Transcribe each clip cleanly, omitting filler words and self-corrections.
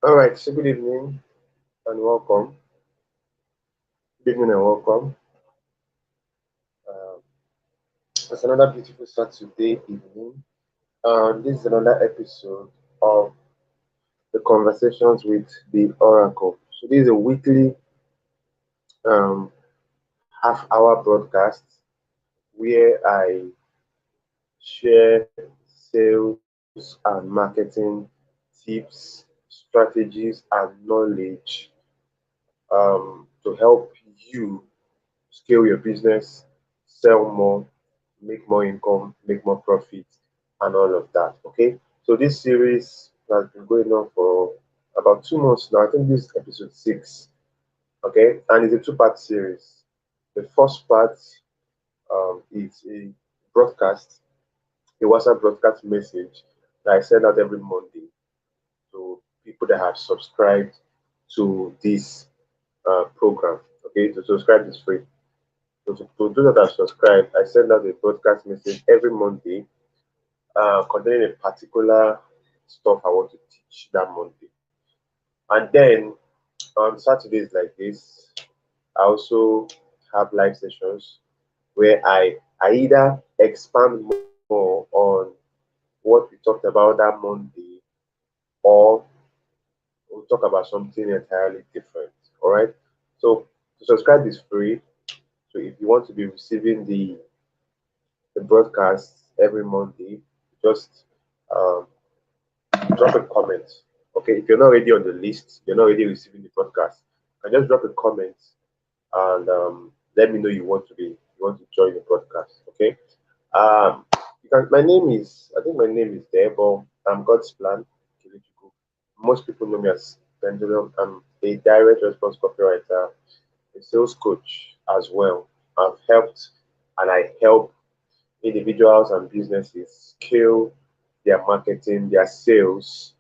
All right, so good evening and welcome. Good evening and welcome. Um, it's another beautiful Saturday evening. This is another episode of the Conversations with the Oracle. So this is a weekly um, half-hour broadcast where I share sales and marketing tips, strategies, and knowledge to help you scale your business, sell more, make more income, make more profit, and all of that. Okay. So this series has been going on for about 2 months now. I think this is episode 6. Okay, and it's a two-part series. The first part is a broadcast, a WhatsApp broadcast message that I send out every Monday to people that have subscribed to this program. Okay, to subscribe is free. So to those that have subscribed, I send out a broadcast message every Monday containing a particular stuff I want to teach that Monday. And then on Saturdays like this, I also have live sessions where I either expand more on what we talked about that Monday, or we'll talk about something entirely different. All right. So to subscribe is free. So if you want to be receiving the broadcast every Monday, just um, drop a comment. Okay, if you're not already on the list, you're not already receiving the broadcast, and just drop a comment and let me know you want to join the broadcast. Okay. My name is, I think my name is there, but I'm Godsplan. Most people know me as Pendulum. I'm a direct response copywriter, a sales coach as well. I've helped and I help individuals and businesses scale their marketing, their sales,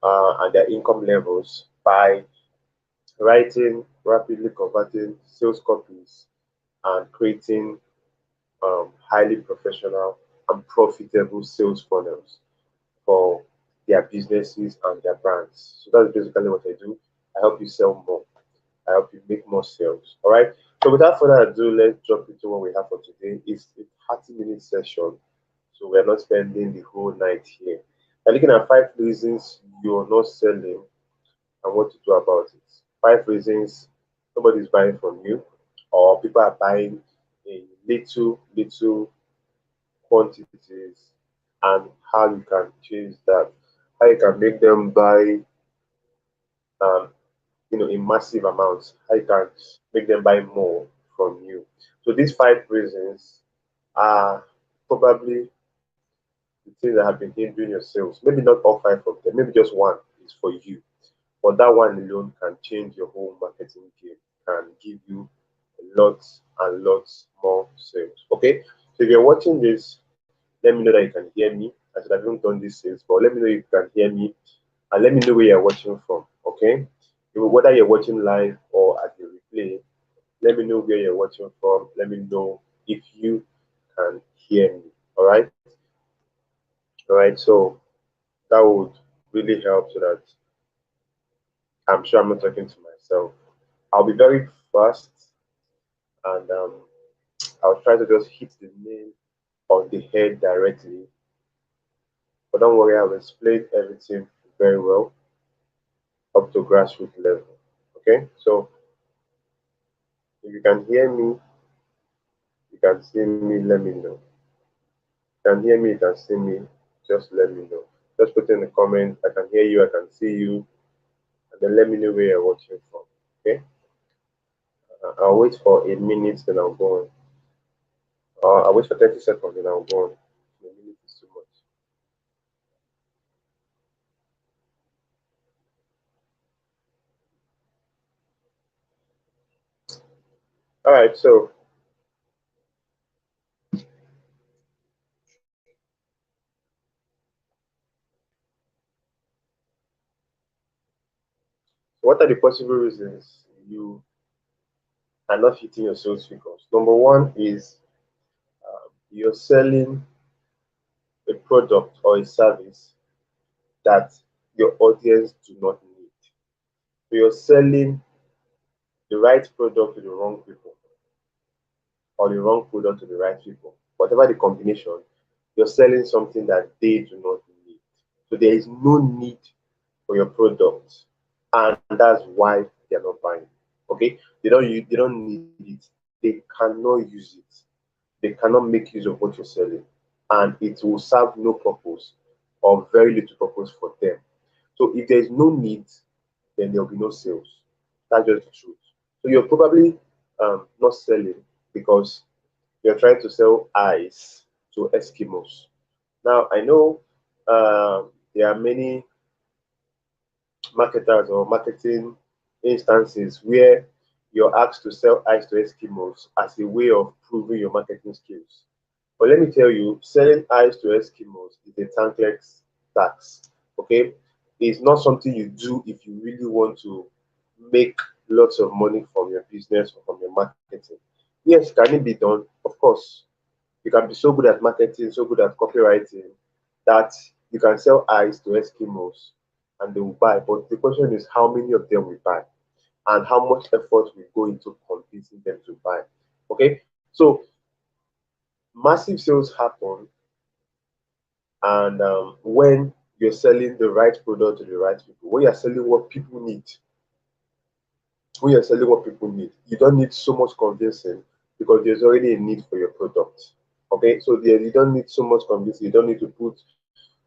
and their income levels by writing, rapidly converting sales copies, and creating highly professional and profitable sales funnels for their businesses and their brands. So that's basically what I do. I help you sell more. I help you make more sales. All right. So without further ado, let's jump into what we have for today. It's a 30-minute session. So we're not spending the whole night here. We're looking at 5 reasons you're not selling and what to do about it. 5 reasons nobody's buying from you, or people are buying in little quantities, and how you can change that. How you can make them buy um, in massive amounts. How you can make them buy more from you. So these 5 reasons are probably the things that have been hindering your sales. Maybe not all 5 of them, maybe just one is for you. But that one alone can change your whole marketing game, can give you lots and lots more sales. Okay? So if you're watching this, let me know that you can hear me. I said I haven't done this since, but let me know if you can hear me, and let me know where you're watching from. Okay? Whether you're watching live or at the replay, let me know where you're watching from. Let me know if you can hear me. All right? All right. So that would really help so that I'm sure I'm not talking to myself. I'll be very fast, and I'll try to just hit the nail on the head directly. But don't worry, I'll explain everything very well up to grassroots level. Okay, so if you can hear me, you can see me, let me know. You can hear me, you can see me, just let me know. Just put in the comment, I can hear you, I can see you, and then let me know where you're watching from. Okay, I'll wait for a minute, then I'll go on. I'll wait for 30 seconds, then I'll go on. A minute is too much. All right, so what are the possible reasons you are not hitting your sales figures? Number one is you're selling a product or a service that your audience do not need. So you're selling the right product to the wrong people, or the wrong product to the right people. Whatever the combination, you're selling something that they do not need. So there is no need for your product, and that's why they're not buying. Okay, they don't need it. They cannot use it. They cannot make use of what you're selling, and it will serve no purpose or very little purpose for them. So if there is no need, then there will be no sales. That's just the truth. So you're probably not selling because you're trying to sell ice to Eskimos. Now I know there are many marketers or marketing instances where you're asked to sell ice to Eskimos as a way of proving your marketing skills. But let me tell you, selling ice to Eskimos is a thankless tax. Okay, it's not something you do if you really want to make lots of money from your business or from your marketing. Yes, can it be done? Of course, you can be so good at marketing, so good at copywriting that you can sell ice to Eskimos and they will buy. But the question is how many of them will buy and how much effort will go into convincing them to buy. Okay, so massive sales happen and when you're selling the right product to the right people, when you're selling what people need, when you're selling what people need, you don't need so much convincing because there's already a need for your product. Okay, so there you don't need so much convincing, you don't need to put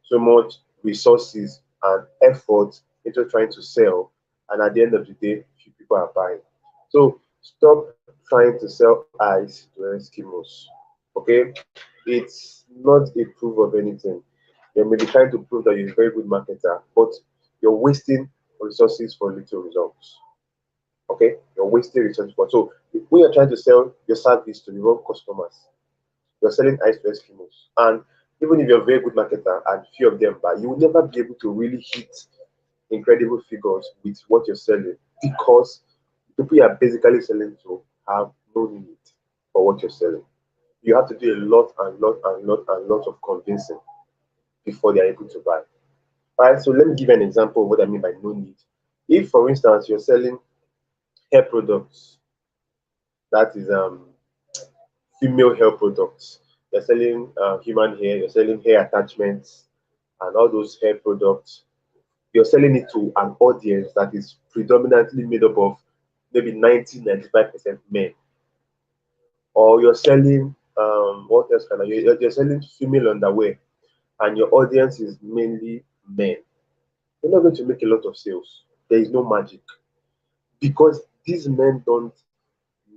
so much resources and effort into trying to sell, and at the end of the day, few people are buying. So stop trying to sell ice to Eskimos. Okay, it's not a proof of anything. You may be trying to prove that you're a very good marketer, but you're wasting resources for little results. Okay, you're wasting resources for so when you're trying to sell your service to the wrong customers, you're selling ice to Eskimos. And even if you're a very good marketer and few of them buy, you will never be able to really hit incredible figures with what you're selling because people you are basically selling to have no need for what you're selling. You have to do a lot and lot and lot and lot of convincing before they're able to buy. All right, so let me give you an example of what I mean by no need. If, for instance, you're selling hair products, that is female hair products. You're selling human hair, you're selling hair attachments, and all those hair products. You're selling it to an audience that is predominantly made up of maybe 90-95% men. Or you're selling, what else can I, you're selling female underwear, and your audience is mainly men. You're not going to make a lot of sales. There is no magic because these men don't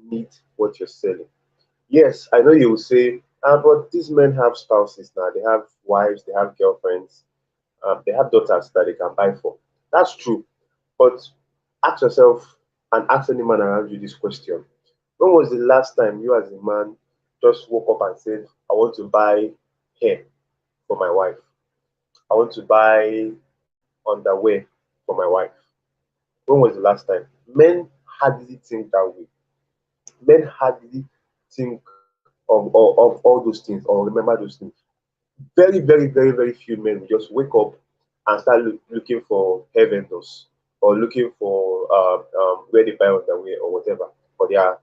need what you're selling. Yes, I know you will say, but these men have spouses now. They have wives, they have girlfriends, they have daughters that they can buy for. That's true. But ask yourself and ask any man around you this question. When was the last time you as a man just woke up and said, I want to buy hair for my wife? I want to buy underwear for my wife. When was the last time? Men hardly think that way. Men hardly think of all those things or remember those things. Very few men will just wake up and start looking for hair vendors or looking for where they buy underwear or whatever for their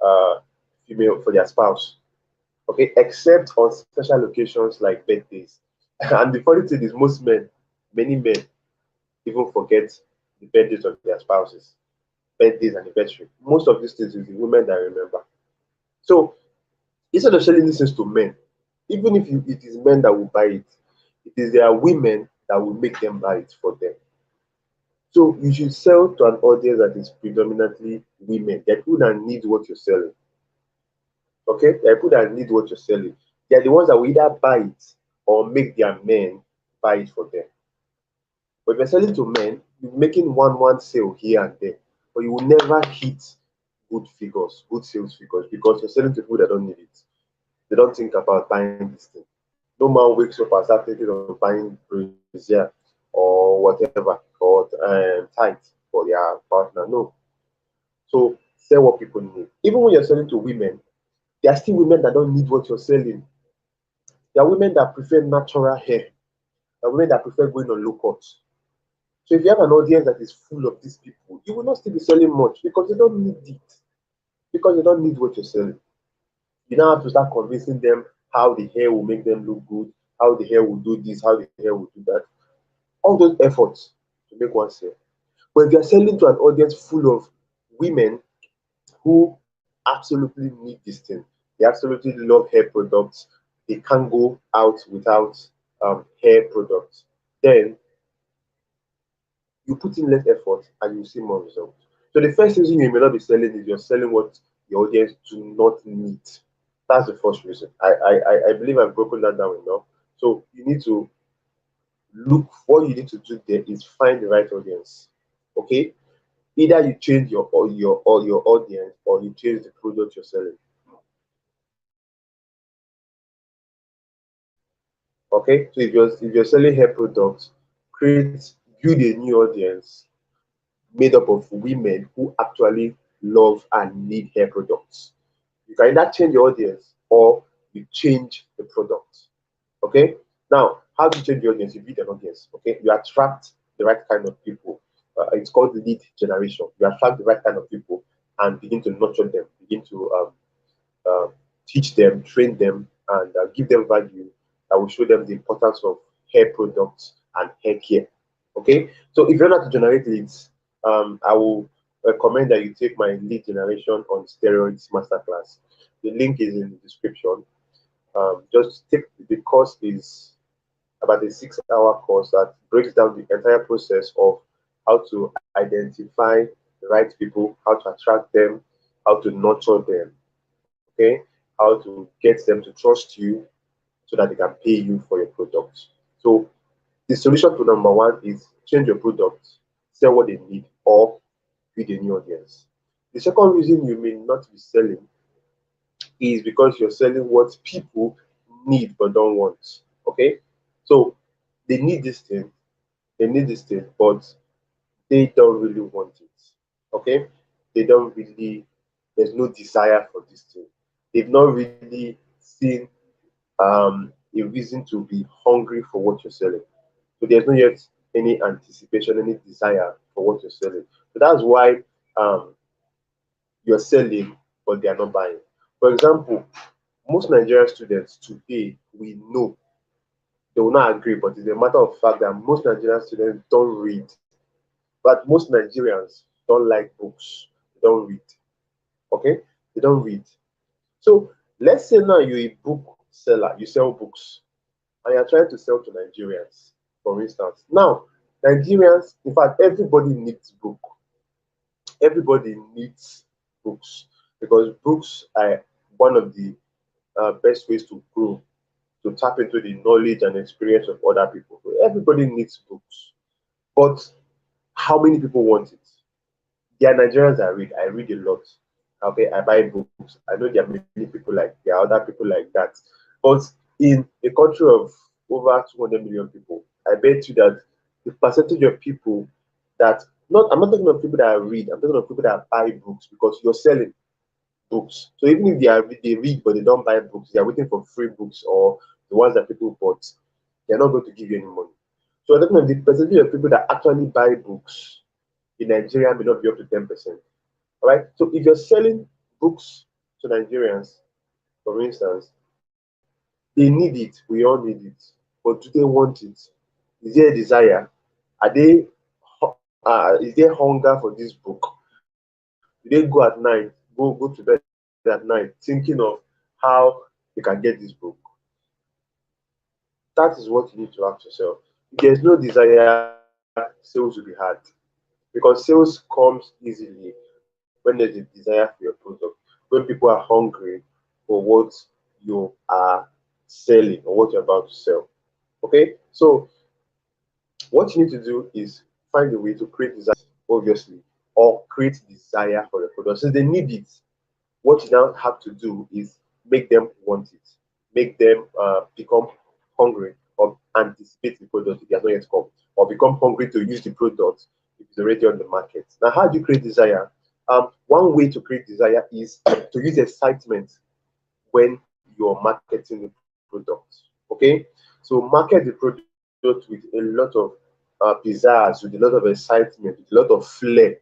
uh, female for their spouse. Okay, except on special occasions like birthdays. And the funny thing is, many men, even forget the birthdays of their spouses, birthdays, anniversary. Most of these things is the women that remember. So instead of selling these things to men, even if it is men that will buy it, it is their women that will make them buy it for them. So you should sell to an audience that is predominantly women. They're people that need what you're selling. Okay? They're people that need what you're selling. They're the ones that will either buy it or make their men buy it for them. But if you're selling to men, you're making one sale here and there, but you will never hit good figures, good sales figures, because you're selling to people that don't need it. They don't think about buying this thing. No man wakes up and starts thinking of buying brazier or whatever or tight for their partner. No. So sell what people need. Even when you're selling to women, there are still women that don't need what you're selling. There are women that prefer natural hair. There are women that prefer going on low cuts. So if you have an audience that is full of these people, you will not still be selling much because they don't need it. Because they don't need what you're selling. You now have to start convincing them how the hair will make them look good, how the hair will do this, how the hair will do that. All those efforts to make one sale. But if you're selling to an audience full of women who absolutely need this thing, they absolutely love hair products, they can't go out without hair products, then you put in less effort and you see more results. So the first reason you may not be selling is you're selling what your audience do not need. That's the first reason. I believe I've broken that down enough. So you need to look, what you need to do there is find the right audience. Okay? Either you change your audience or you change the product you're selling. Okay? So if you're selling hair products, build a new audience made up of women who actually love and need hair products. You can either change your audience or you change the product. Okay. Now, how do you change the audience? You build an audience. Okay. You attract the right kind of people. It's called lead generation. You attract the right kind of people and begin to nurture them, begin to uh, teach them, train them, and give them value that will show them the importance of hair products and hair care. Okay, so if you're not to generate leads, I will recommend that you take my lead generation on steroids masterclass. The link is in the description. Just take the course is about a 6 hour course that breaks down the entire process of how to identify the right people, how to attract them, how to nurture them, okay, how to get them to trust you so that they can pay you for your product. So the solution to number one is change your product, sell what they need, or build a new audience. The second reason you may not be selling is because you're selling what people need but don't want. Okay? So they need this thing, but they don't really want it. Okay? They don't really, there's no desire for this thing. They've not really seen a reason to be hungry for what you're selling. So there's not yet any anticipation, any desire for what you're selling. So that's why um, you're selling, but they are not buying. For example, most Nigerian students today, we know they will not agree, but it's a matter of fact that most Nigerian students don't read. But most Nigerians don't like books. They don't read. Okay? They don't read. So let's say now you're a book seller, you sell books, and you're trying to sell to Nigerians, for instance. Now, Nigerians, in fact, everybody needs book. Everybody needs books because books are one of the best ways to grow, to tap into the knowledge and experience of other people. So everybody needs books, but how many people want it? There are Nigerians I read. I read a lot. Okay, I buy books. I know there are many people there are other people like that. But in a country of over 200 million people, I bet you that the percentage of people that not I'm not talking of people that read, I'm talking of people that buy books because you're selling books. So even if they read but they don't buy books, they are waiting for free books or the ones that people bought, they're not going to give you any money. So I'm talking of the percentage of people that actually buy books in Nigeria may not be up to 10%. All right. So if you're selling books to Nigerians, for instance, they need it. We all need it. But do they want it? Is there a desire? Are they is there hunger for this book? Do they go at night, go to bed at night, thinking of how they can get this book? That is what you need to ask yourself. If there's no desire, sales will be hard because sales comes easily when there's a desire for your product, when people are hungry for what you are selling or what you're about to sell. Okay, so what you need to do is find a way to create desire, obviously, or create desire for your product. Since they need it, what you now have to do is make them want it, make them become hungry or anticipate the product if it has not yet come, or become hungry to use the product if it's already on the market. Now, how do you create desire? One way to create desire is to use excitement when you're marketing the product. Okay, so market the product with a lot of pizzazz, with a lot of excitement, with a lot of flair.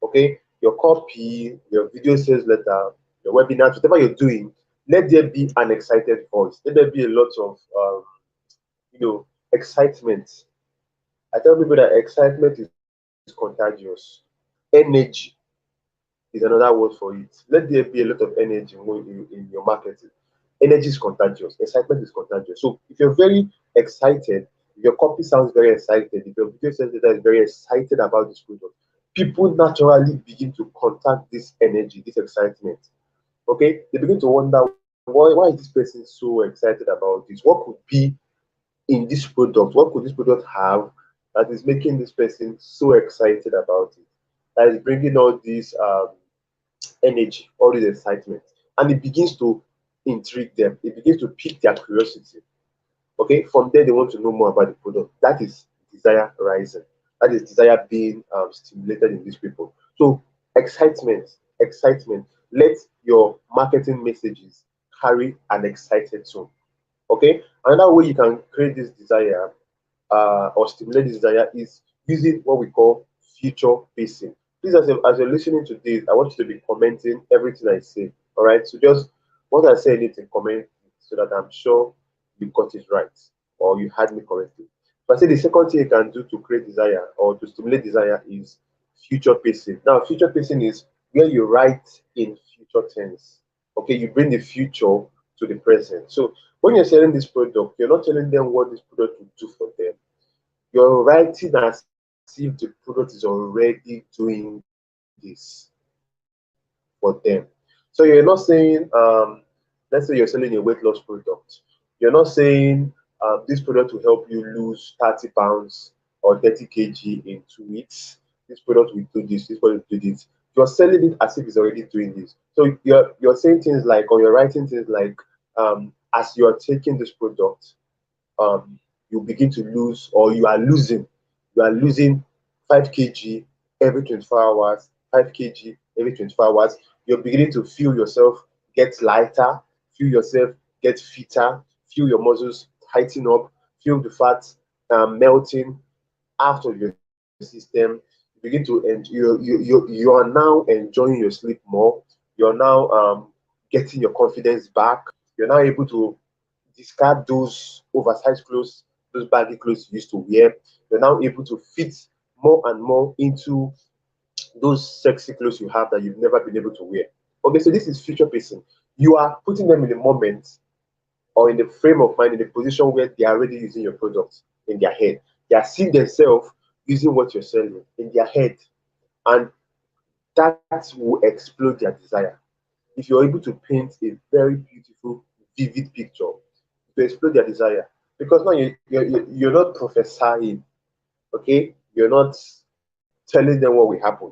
Okay, your copy, your video sales letter, your webinar, whatever you're doing, let there be an excited voice. Let there be a lot of excitement. I tell people that excitement is contagious. Energy is another word for it. Let there be a lot of energy in your marketing. Energy is contagious. Excitement is contagious. So if you're very excited, if your copy sounds very excited, if your video sales data is very excited about this product, people naturally begin to contact this energy, this excitement. Okay, they begin to wonder why is this person so excited about this? What could be in this product? What could this product have that is making this person so excited about it? That is bringing all this energy, all this excitement, and it begins to intrigue them. It begins to pique their curiosity. Okay, from there they want to know more about the product. That is desire rising. That is desire being stimulated in these people. So excitement, excitement. Let your marketing messages carry an excited tone. Okay, another way you can create this desire or stimulate this desire is using what we call future pacing. Please, as you're listening to this, I want you to be commenting everything I say. All right, so just once I say anything, comment so that I'm sure you got it right or you had me correctly. So I say the second thing you can do to create desire or to stimulate desire is future pacing. Now, future pacing is where you write in future tense. Okay, you bring the future to the present. So when you're selling this product, you're not telling them what this product will do for them. You're writing as if the product is already doing this for them. So you're not saying, let's say you're selling a weight loss product. You're not saying this product will help you lose 30 pounds or 30 kg in 2 weeks. This product will do this, this product will do this. You're selling it as if it's already doing this. So you're saying things like, or you're writing things like, as you are taking this product, you begin to lose, or you are losing 5 kg every 24 hours, 5 kg every 24 hours. You're beginning to feel yourself get lighter, feel yourself get fitter, feel your muscles tighten up, feel the fat melting out of your system. You begin to you are now enjoying your sleep more. You're now getting your confidence back. You're now able to discard those oversized clothes, those baggy clothes you used to wear. You're now able to fit more and more into those sexy clothes you have that you've never been able to wear. Okay, so this is future pacing. You are putting them in the moment or in the frame of mind, in the position where they are already using your product in their head. They are seeing themselves using what you're selling in their head, and that will explode their desire. If you're able to paint a very beautiful, vivid picture, to explode their desire. Because now you're not prophesying, okay? You're not telling them what will happen.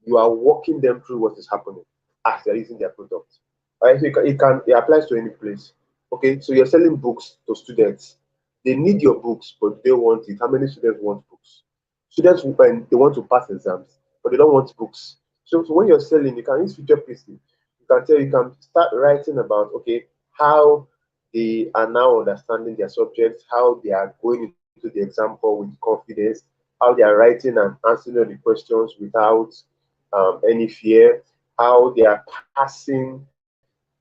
You are walking them through what is happening as they're using their product. Right? So it applies to any place. Okay, so you're selling books to students. They need your books, but they want it. How many students want books? Students when they want to pass exams, but they don't want books. So when you're selling, you can use future pacing. You can start writing about okay how they are now understanding their subjects, how they are going into the example with confidence, how they are writing and answering all the questions without any fear, how they are passing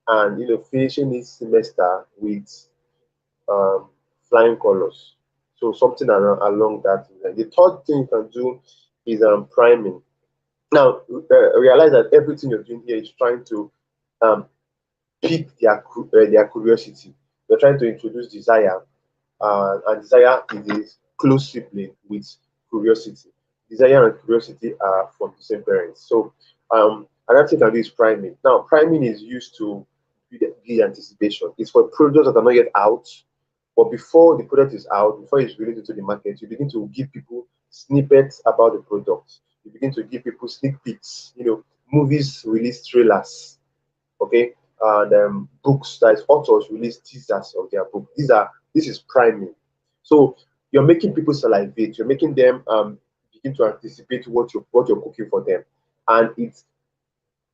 and finishing this semester with um, flying colors. So something along that line. The third thing you can do is priming. Now realize that everything you're doing here is trying to um, pique their curiosity. You're trying to introduce desire, and desire is closely linked with curiosity. Desire and curiosity are from the same parents. So another thing I can do is priming. Now, priming is used to build anticipation. It's for products that are not yet out, but before the product is out, before it's released into the market, you begin to give people snippets about the product. You begin to give people sneak peeks. Movies release trailers, okay, and books, that is authors release teasers of their book. This is priming. So you're making people salivate, you're making them begin to anticipate what you're cooking for them, and it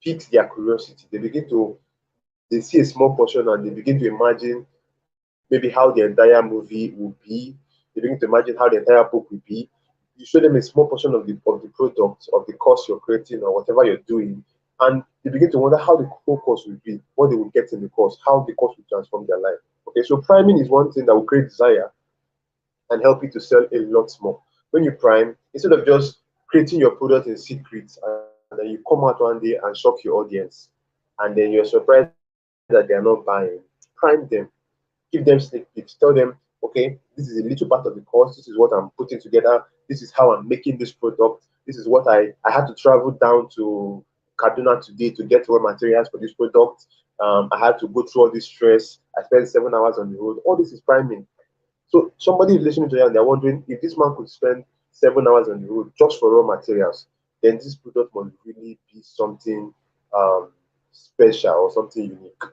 piques their curiosity. They see a small portion and they begin to imagine maybe how the entire movie will be. They They begin to imagine how the entire book will be. You show them a small portion of the product, of the course you're creating or whatever you're doing, and they begin to wonder how the whole course will be, what they will get in the course, how the course will transform their life. Okay, so priming is one thing that will create desire and help you to sell a lot more. When you prime, instead of just creating your product in secret and then you come out one day and shock your audience, and then you're surprised that they are not buying, prime them, give them sneak peeks, tell them, okay, this is a little part of the course, this is what I'm putting together, this is how I'm making this product, this is what I had to travel down to Kaduna today to get raw materials for this product. I had to go through all this stress. I spent 7 hours on the road. All this is priming. So somebody is listening to you and they're wondering if this man could spend 7 hours on the road just for raw materials, then this product must really be something um, special or something unique.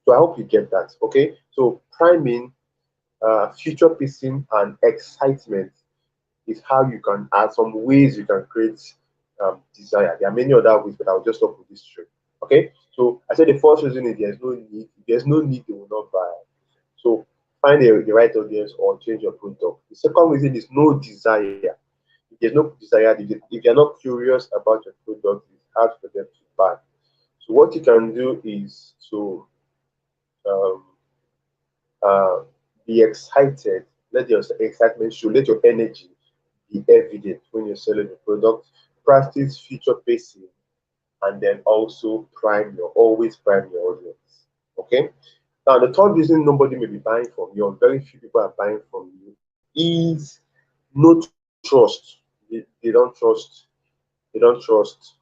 So I hope you get that. Okay. So priming, future pacing, and excitement is how you can add some ways you can create desire. There are many other ways, but I'll just stop with these three. Okay. So I said the first reason is there's no need. If there's no need, they will not buy. So find the right audience or change your product. The second reason is no desire. If there's no desire, if you're not curious about your product, it's hard for them to buy. So what you can do is to um, uh, be excited. Let your excitement show. Let your energy be evident when you're selling the product. Practice future pacing, and then also always prime your audience. Okay. Now the third reason nobody may be buying from you, or very few people are buying from you, is no trust. They don't trust. They don't trust.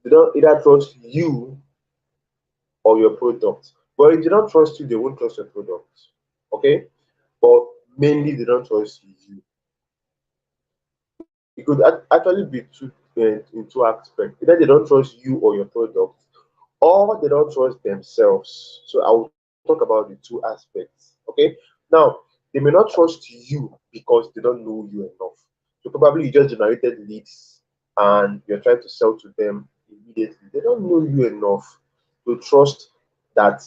They don't either trust you or your product. But if they don't trust you, they won't trust your product. Okay? But mainly they don't trust you. It could actually be in two aspects. Either they don't trust you or your product, or they don't trust themselves. So I will talk about the two aspects. Okay? Now, they may not trust you because they don't know you enough. So probably you just generated leads and you're trying to sell to them immediately. They don't know you enough to trust that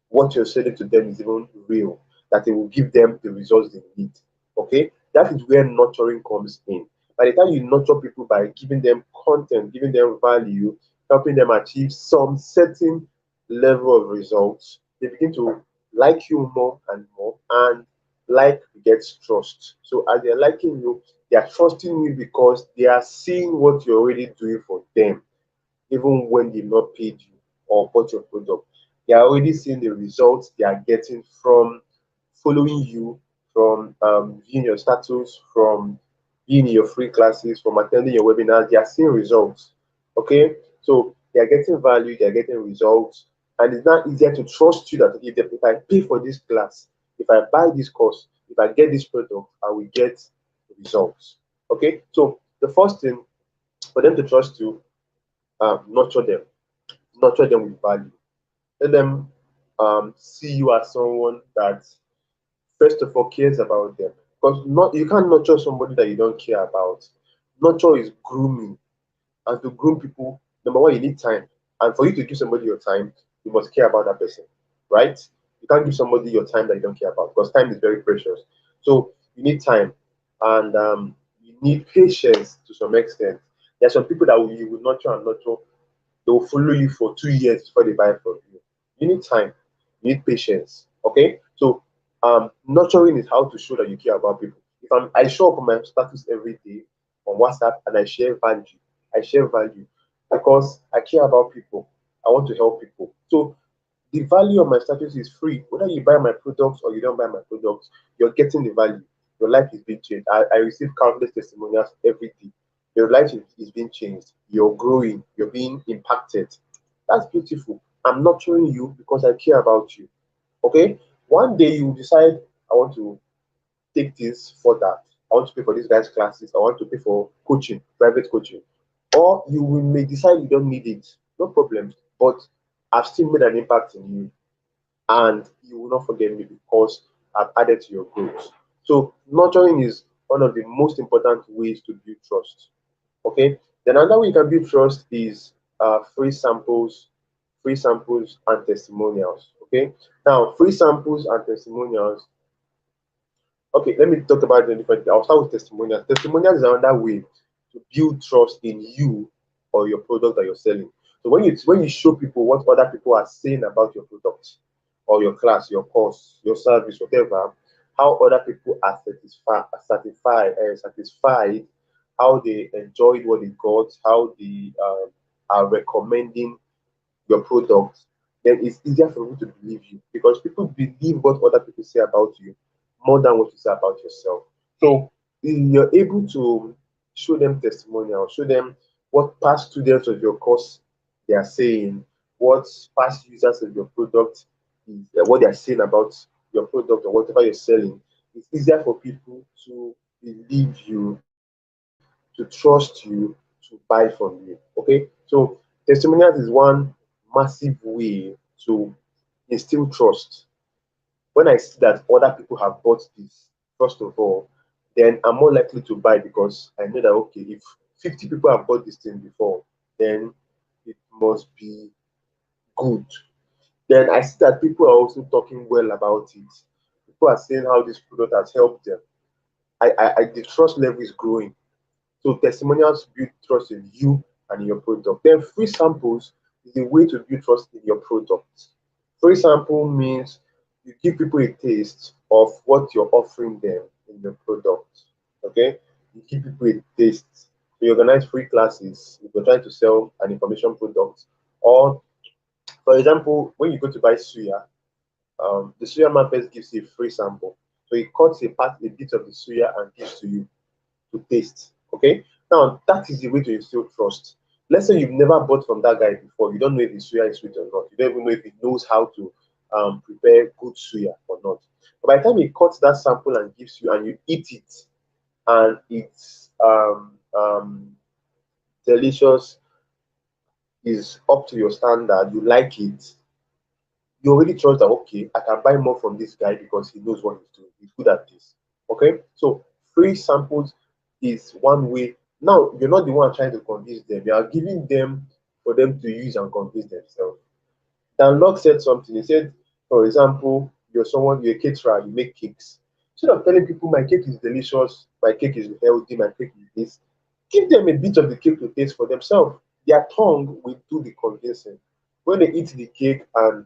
what you're selling to them is even real, that it will give them the results they need. Okay, that is where nurturing comes in. By the time you nurture people by giving them content, giving them value, helping them achieve some certain level of results, they begin to like you more and more, and like begets trust. So as they're liking you, they are trusting you because they are seeing what you're already doing for them even when they've not paid you or bought your product. They are already seeing the results they are getting from following you, from viewing your status, from being in your free classes, from attending your webinars. They are seeing results. Okay, so they are getting value, they are getting results, and it's now easier to trust you that if I pay for this class, if I buy this course, if I get this product, I will get results. Okay, so the first thing for them to trust you, nurture them, nurture them with value. Let them see you as someone that first of all cares about them. Because not you can't nurture somebody that you don't care about. Nurture is grooming, and to groom people, number one, you need time. And for you to give somebody your time, you must care about that person, right? You can't give somebody your time that you don't care about because time is very precious. So you need time, and you need patience to some extent. There are some people that you will nurture and nurture, they will follow you for 2 years before they buy from you. You need time, you need patience. Okay, so nurturing is how to show that you care about people. If I show up on my status every day on WhatsApp and I share value because I care about people. I want to help people. So the value of my status is free. Whether you buy my products or you don't buy my products, you're getting the value. Your life is being changed. I receive countless testimonials every day. Your life is being changed. You're growing. You're being impacted. That's beautiful. I'm nurturing you because I care about you. Okay? One day you decide, I want to take this further. I want to pay for these guys' classes. I want to pay for coaching, private coaching. Or may decide you don't need it. No problem. But I've still made an impact in you, and you will not forget me because I've added to your growth. So nurturing is one of the most important ways to build trust. Okay. Then another way you can build trust is free samples and testimonials. Okay. Now, free samples and testimonials Okay, let me talk about the different. I'll start with testimonials. Testimonials is another way to build trust in you or your product that you're selling. So when you show people what other people are saying about your product or your class, your course, your service, whatever, how other people are satisfied, how they enjoyed what they got, how they are recommending your product, then it's easier for people to believe you because people believe what other people say about you more than what you say about yourself. So if you're able to show them testimonials, show them what past students of your course they are saying, what past users of your product is, what they are saying about your product or whatever you're selling, it's easier for people to believe you, to trust you, to buy from you. Okay, so testimonials is one massive way to instill trust. When I see that other people have bought this, first of all, then I'm more likely to buy because I know that okay, if 50 people have bought this thing before, then it must be good. Then I see that people are also talking well about it. People are saying how this product has helped them. The trust level is growing. So testimonials build trust in you and in your product. Then free samples is a way to build trust in your product. Free sample means you give people a taste of what you're offering them in the product. Okay? You give people a taste. So you organize free classes if you're trying to sell an information product. Or for example, when you go to buy suya, the suya man first gives you a free sample. So he cuts a bit of the suya and gives to you to taste. Okay. Now that is the way to instill trust. Let's say you've never bought from that guy before. You don't know if the suya is sweet or not. You don't even know if he knows how to prepare good suya or not. But by the time he cuts that sample and gives you, and you eat it, and it's delicious, is up to your standard, you like it, you already trust that okay, I can buy more from this guy because he knows what he's doing. He's good at this. Okay, so free samples is one way. Now you're not the one trying to convince them. You are giving them for them to use and convince themselves. Dan Lok said something. He said, for example, you're a caterer, you make cakes. Instead of telling people my cake is delicious, my cake is healthy, my cake is this, give them a bit of the cake to taste for themselves. Their tongue will do the convincing. When they eat the cake and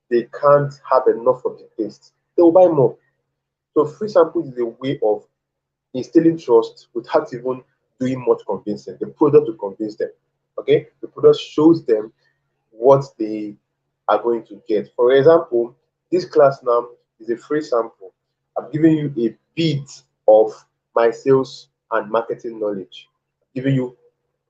they can't have enough of the taste, they will buy more. So free samples is a way of instilling trust without even doing much convincing. The product will convince them. Okay, the product shows them what they are going to get. For example, this class now is a free sample. I'm giving you a bit of my sales and marketing knowledge. I'm giving you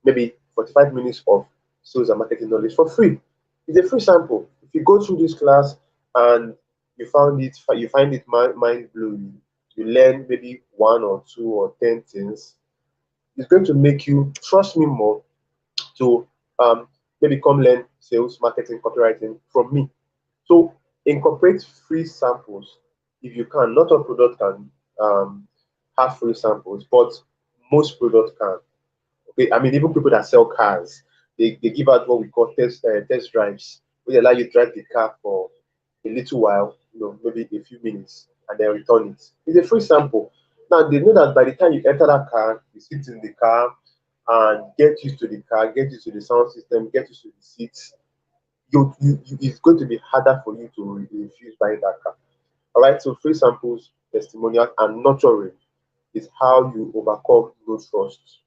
maybe 45 minutes of sales and marketing knowledge for free. It's a free sample. If you go through this class and you find it mind blowing, you learn maybe one or two or 10 things, it's going to make you trust me more to maybe come learn sales, marketing, copywriting from me. So incorporate free samples if you can. Not all product can have free samples, but most products can. Okay, I mean even people that sell cars, they give out what we call test drives, which allow you to drive the car for a little while, maybe a few minutes, and then return it. It's a free sample. Now they know that by the time you enter that car, you sit in the car and get used to the car, get used to the sound system, get used to the seats. It's going to be harder for you to refuse buying that car. All right, so free samples, testimonials, and nurturing is how you overcome no trust.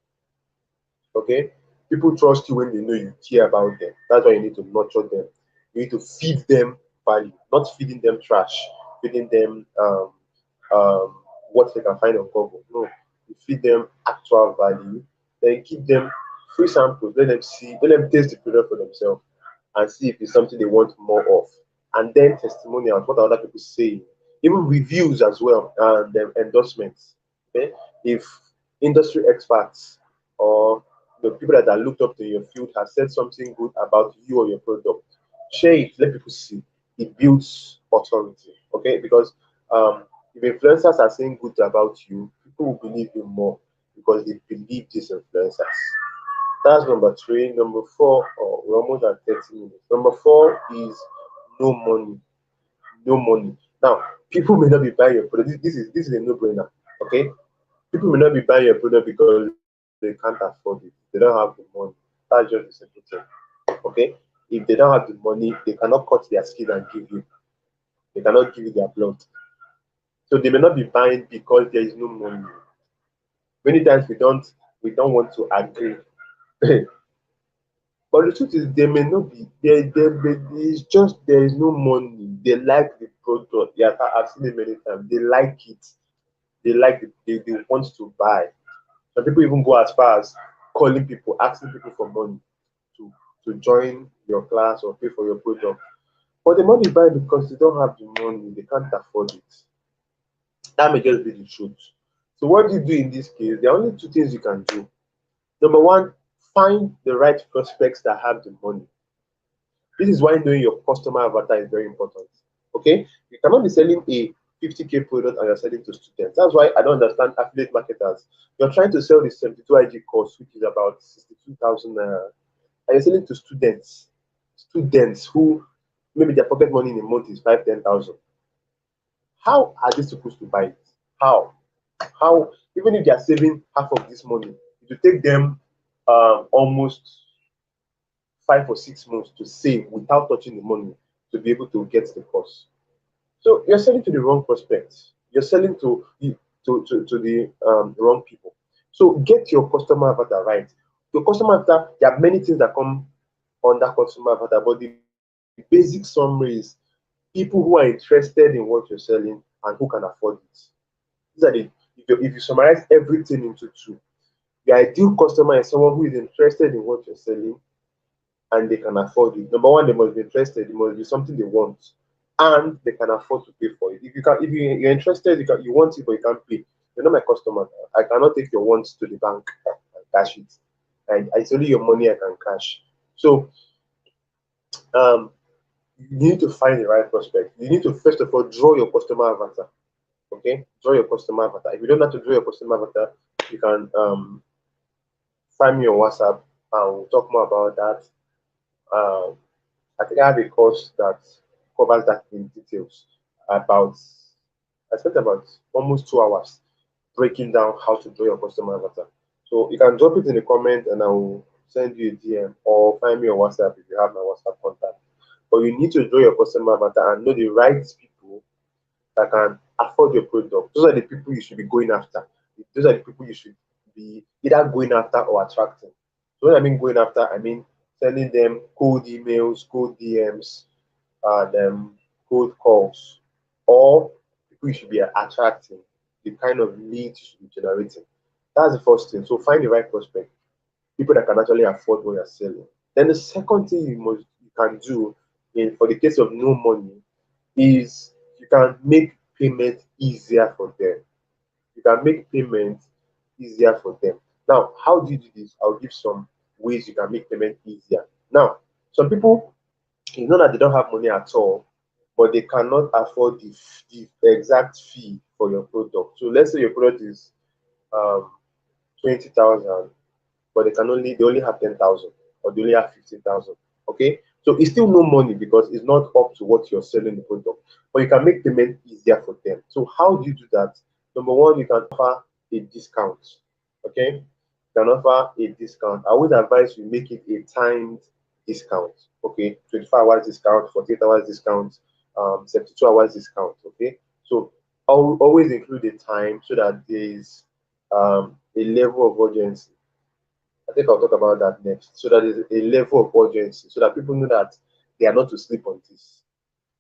Okay, people trust you when they know you care about them. That's why you need to nurture them. You need to feed them value, not feeding them trash, feeding them what they can find on Google. No, you feed them actual value. Then give them free samples. Let them taste the product for themselves and see if it's something they want more of. And then testimonials, what are other people saying? Even reviews as well, and endorsements. Okay, if industry experts or the people that are looked up to in your field have said something good about you or your product, share it, let people see. It builds authority. Okay, because if influencers are saying good about you, people will believe you more because they believe these influencers. That's number three. Number four, oh, we're almost at 30 minutes. Number four is no money. No money. Now, People may not be buying your product. This is a no-brainer. Okay, people may not be buying your product because they can't afford it. They don't have the money. That's just the simple thing. Okay, if they don't have the money, they cannot cut their skin and give you. They cannot give you their blood. So they may not be buying because there is no money. Many times we don't want to agree. But the truth is they may not be it's just there is no money. They like the product. Yeah, I've seen it many times. They like it. They like it. They want to buy. Some people even go as far as calling people, asking people for money to to join your class or pay for your product. But the money buy because they don't have the money, they can't afford it. That may just be the truth. So what do you do in this case? There are only two things you can do. Number one, find the right prospects that have the money. This is why knowing your customer avatar is very important. Okay? You cannot be selling a 50K product and you're selling to students. That's why I don't understand affiliate marketers. You're trying to sell the 72 IG course, which is about 62,000 naira, and you're selling to students. Students who maybe their pocket money in a month is 5, 10,000. How are they supposed to buy it? How? How? Even if they are saving half of this money, it will take them almost 5 or 6 months to save without touching the money to be able to get the course. So you're selling to the wrong prospects. You're selling to the wrong people. So get your customer avatar right. Your customer avatar, there are many things that come under customer avatar, but the basic summary is people who are interested in what you're selling and who can afford it. These are the if you summarize everything into two, the ideal customer is someone who is interested in what you're selling and they can afford it. Number one, they must be interested. It must be something they want, and they can afford to pay for it. If you're interested, you want it but you can't pay. You're not my customer. I cannot take your wants to the bank and cash it. And it's only your money I can cash. So um, you need to find the right prospect. You need to first of all draw your customer avatar. Okay, draw your customer avatar. If you don't have to draw your customer avatar, you can find me on WhatsApp and we'll talk more about that. Um, I think I have a course that covers that in details. About I spent about almost 2 hours breaking down how to draw your customer avatar. So you can drop it in the comment and I will send you a DM or find me on WhatsApp if you have my WhatsApp contact. But you need to draw your customer avatar and know the right people that can afford your product. Those are the people you should be going after. Those are the people you should be either going after or attracting. So when I mean going after, I mean sending them cold emails, cold DMs, and cold calls, or people you should be attracting, the kind of leads you should be generating. That's the first thing. So find the right prospect, people that can actually afford what you're selling. Then the second thing you can do in for the case of no money is you can make payment easier for them. You can make payment easier for them. Now, how do you do this? I'll give some ways you can make payment easier. Now, some people, you know that they don't have money at all, but they cannot afford the exact fee for your product. So let's say your product is um, 20,000, but they only have 10,000 or they only have 15,000. Okay, so it's still no money because it's not up to what you're selling the product, but you can make payment easier for them. So how do you do that? Number one, you can offer a discount. Okay, you can offer a discount. I would advise you make it a timed discount. Okay, 24 hours discount, 48 hours discount, 72 hours discount. Okay, so always include a time so that there is a level of urgency. I think I'll talk about that next. So that is a level of urgency, so that people know that they are not to sleep on this.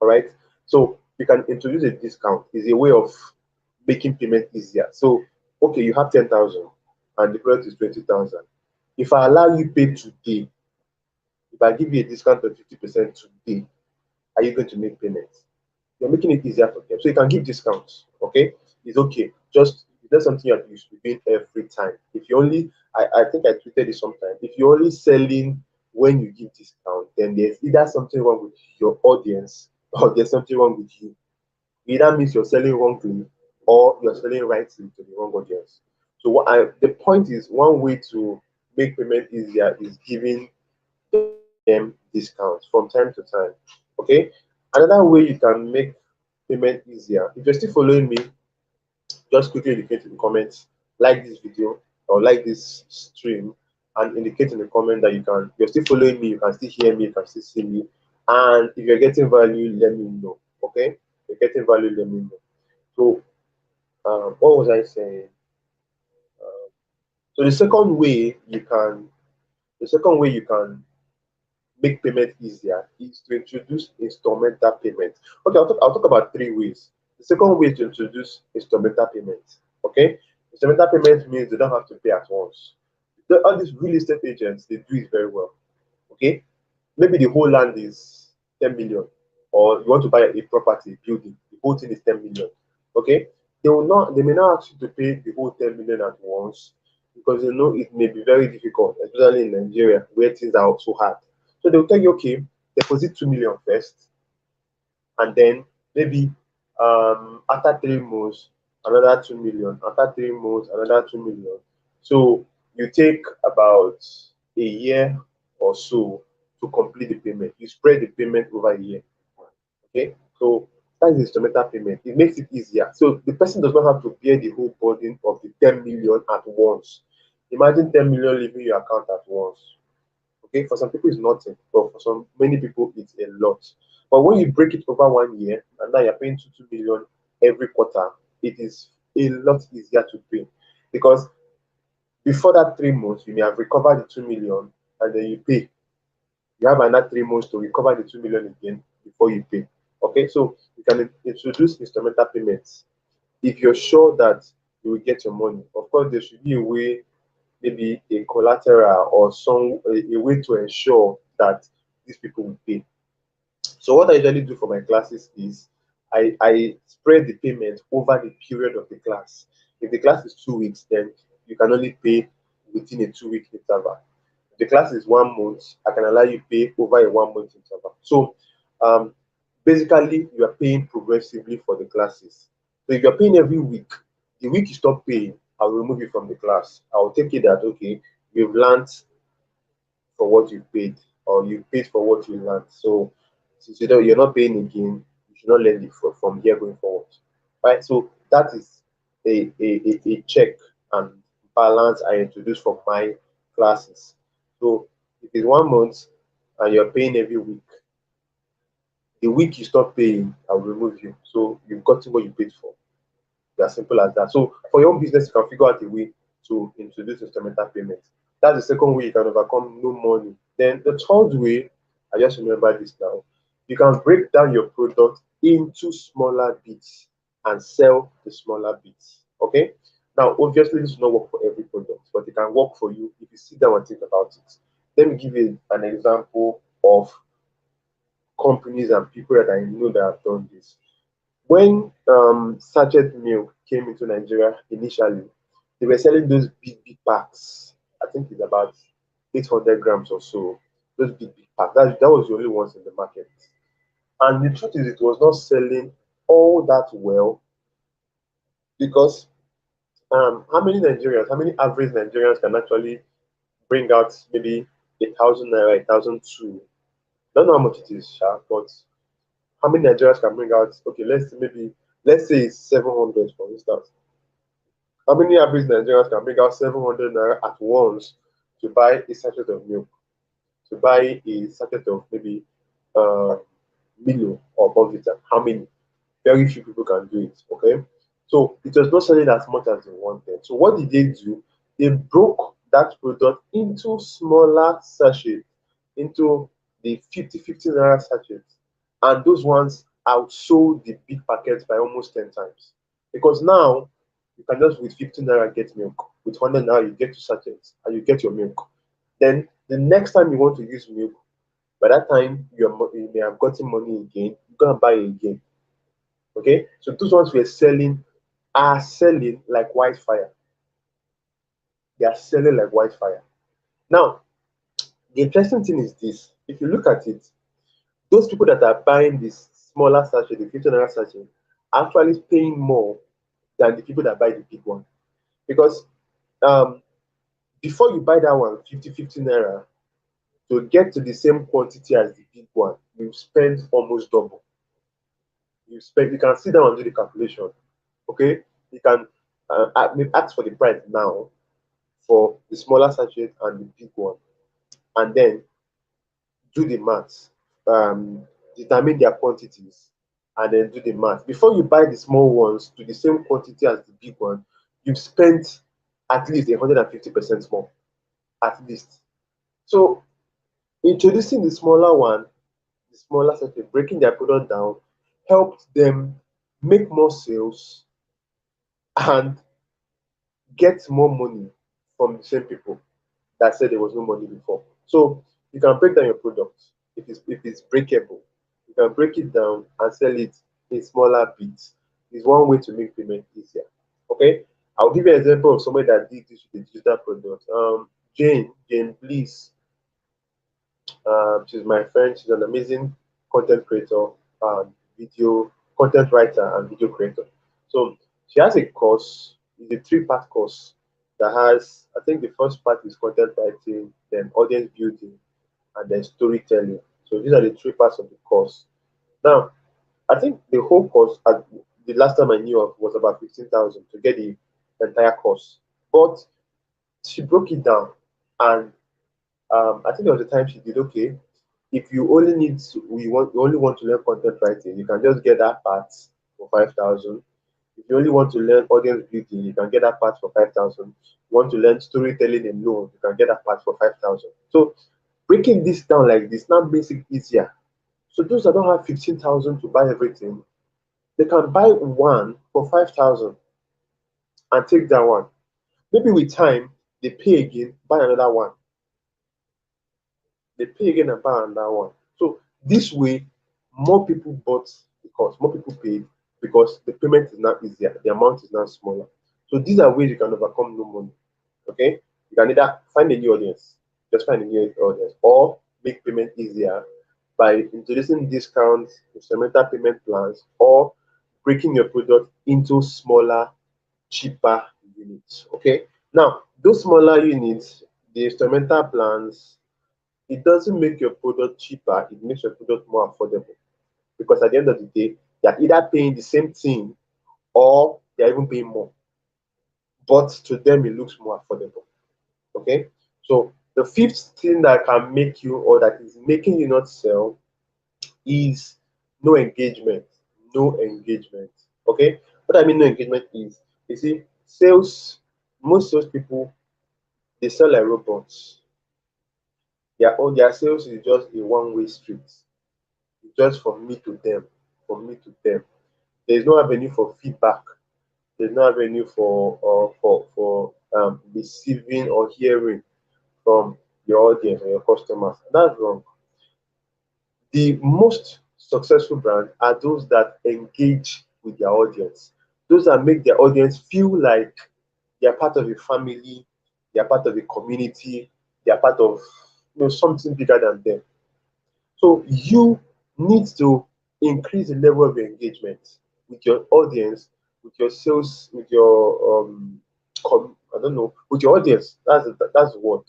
All right. So you can introduce a discount. Is a way of making payment easier. So okay, you have 10,000 and the product is 20,000. If I allow you pay today, if I give you a discount of 50% today, are you going to make payments? You're making it easier for them. So you can give discounts. Okay, it's okay. Just it's not something you should be doing every time. If you only, I think I tweeted it sometime. If you're only selling when you give discount, then there's either something wrong with your audience or there's something wrong with you. Either means you're selling wrongly or you're selling rightly to the wrong audience. So the point is one way to make payment easier is giving them discounts from time to time. Okay. Another way you can make payment easier. If you're still following me, just quickly indicate in the comments, like this video or like this stream, and indicate in the comment that you're still following me, you can still hear me, you can still see me. And if you're getting value, let me know. Okay? If you're getting value, let me know. So what was I saying? So the second way you can make payment easier is to introduce instrumental payment. Okay, I'll talk about three ways. The second way is to introduce instrumental payment. Okay, instrumental payment means they don't have to pay at once. All these real estate agents, they do it very well. Okay, maybe the whole land is 10 million, or you want to buy a property, building, the whole thing is 10 million. Okay, they may not ask you to pay the whole 10 million at once because they know it may be very difficult, especially in Nigeria where things are so hard. So they'll tell you, okay, deposit 2 million first, and then maybe after 3 months, another 2 million, after 3 months, another 2 million. So you take about a year or so to complete the payment. You spread the payment over a year. Okay, so that is instrumental payment. It makes it easier. So the person does not have to bear the whole burden of the 10 million at once. Imagine 10 million leaving your account at once. Okay, for some people it's nothing, but for some many people it's a lot. But when you break it over 1 year and now you're paying 2 million every quarter, it is a lot easier to pay because before that 3 months you may have recovered the 2 million and then you pay. You have another 3 months to recover the 2 million again before you pay. Okay, so you can introduce instrumental payments if you're sure that you will get your money. Of course, there should be a way, maybe a collateral or a way to ensure that these people will pay. So what I usually do for my classes is I spread the payment over the period of the class. If the class is 2 weeks, then you can only pay within a 2 week interval. If the class is 1 month, I can allow you pay over a 1 month interval. So um, basically you are paying progressively for the classes. So if you're paying every week, the week you stop paying, I'll remove you from the class. I'll take it that okay, you've learned for what you paid, or you paid for what you learned. So since you're not paying again, you should not lend it from here going forward. Right? So that is a check and balance I introduce for my classes. So if it's 1 month and you're paying every week, the week you stop paying, I'll remove you. So you've gotten what you paid for. As simple as that. So for your own business, you can figure out a way to introduce instrumental payment. That's the second way you can overcome no money. Then the third way, I just remember this now, you can break down your product into smaller bits and sell the smaller bits. Okay? Now, obviously, this will not work for every product, but it can work for you if you sit down and think about it. Let me give you an example of companies and people that I know that have done this. When sachet milk came into Nigeria initially, they were selling those big packs. I think it's about 800 grams or so. Those big packs. That was the only ones in the market. And the truth is, it was not selling all that well because how many average Nigerians can actually bring out maybe 1,000 naira, 1,002? Don't know how much it is, but how many Nigerians can bring out? Okay, let's say it's 700 for instance. How many average Nigerians can bring out 700 naira at once to buy a sachet of milk, to buy a sachet of maybe uh, Milo or Bonvita? How many? Very few people can do it. Okay, so it was not selling as much as they wanted. So what did they do? They broke that product into smaller sachets, into the 50 naira sachets, and those ones outsold the big packets by almost 10 times. Because now you can just with 15 naira get milk. With 100 naira you get two sachets and you get your milk. Then the next time you want to use milk, by that time you may have gotten money again, you go and buy it again. Okay, so those ones are selling like wildfire. They are selling like wildfire. Now, the interesting thing is this: if you look at it, those people that are buying this smaller sachet, the 50 naira sachet, are actually paying more than the people that buy the big one. Because um, before you buy that one, 50 naira, to get to the same quantity as the big one, you spend almost double. you can sit down and do the calculation. Okay, you can maybe ask for the price now for the smaller sachet and the big one, and then do the maths, determine their quantities, and then do the math. Before you buy the small ones to the same quantity as the big one, you've spent at least 150% more, at least. So introducing the smaller one, the smaller setting, breaking their product down, helped them make more sales and get more money from the same people that said there was no money before. So you can break down your product if it's breakable. You can break it down and sell it in smaller bits. It's one way to make payment easier. Okay, I'll give you an example of somebody that did this with a digital product. Jane, please. She's my friend. She's an amazing content creator, video content writer, and video creator. So she has a course. It's a three-part course that has, I think, the first part is content writing, then audience building, and then storytelling. So these are the three parts of the course. Now, I think the whole course, at the last time I knew of, was about 15,000 to get the entire course. But she broke it down, and I think there was a time she did okay. If you only need to, you only want to learn content writing, you can just get that part for 5,000. If you only want to learn audience building, you can get that part for 5,000. You want to learn storytelling alone, you can get that part for 5,000. So breaking this down like this now makes it easier. So those that don't have 15,000 to buy everything, they can buy one for 5,000 and take that one. Maybe with time, they pay again, buy another one. They pay again and buy another one. So this way, more people bought the course, more people paid because the payment is now easier, the amount is now smaller. So these are ways you can overcome no money. Okay, you can either find a new audience, just find a new audience, or make payment easier by introducing discounts, instrumental payment plans, or breaking your product into smaller, cheaper units. Okay, now those smaller units, the instrumental plans, it doesn't make your product cheaper, it makes your product more affordable. Because at the end of the day, they're either paying the same thing or they're even paying more. But to them, it looks more affordable. Okay. So the fifth thing that can make you or that is making you not sell is no engagement. No engagement. Okay. What I mean no engagement is, you see, most salespeople, they sell like robots. Their sales is just a one-way street. It's just from me to them, from me to them. There's no avenue for feedback. There's no avenue for receiving or hearing from your audience or your customers. That's wrong. The most successful brands are those that engage with their audience. Those that make their audience feel like they are part of a family, they are part of a community, they are part of something bigger than them. So you need to increase the level of your engagement with your audience, with your sales, with your I don't know, with your audience. That's what.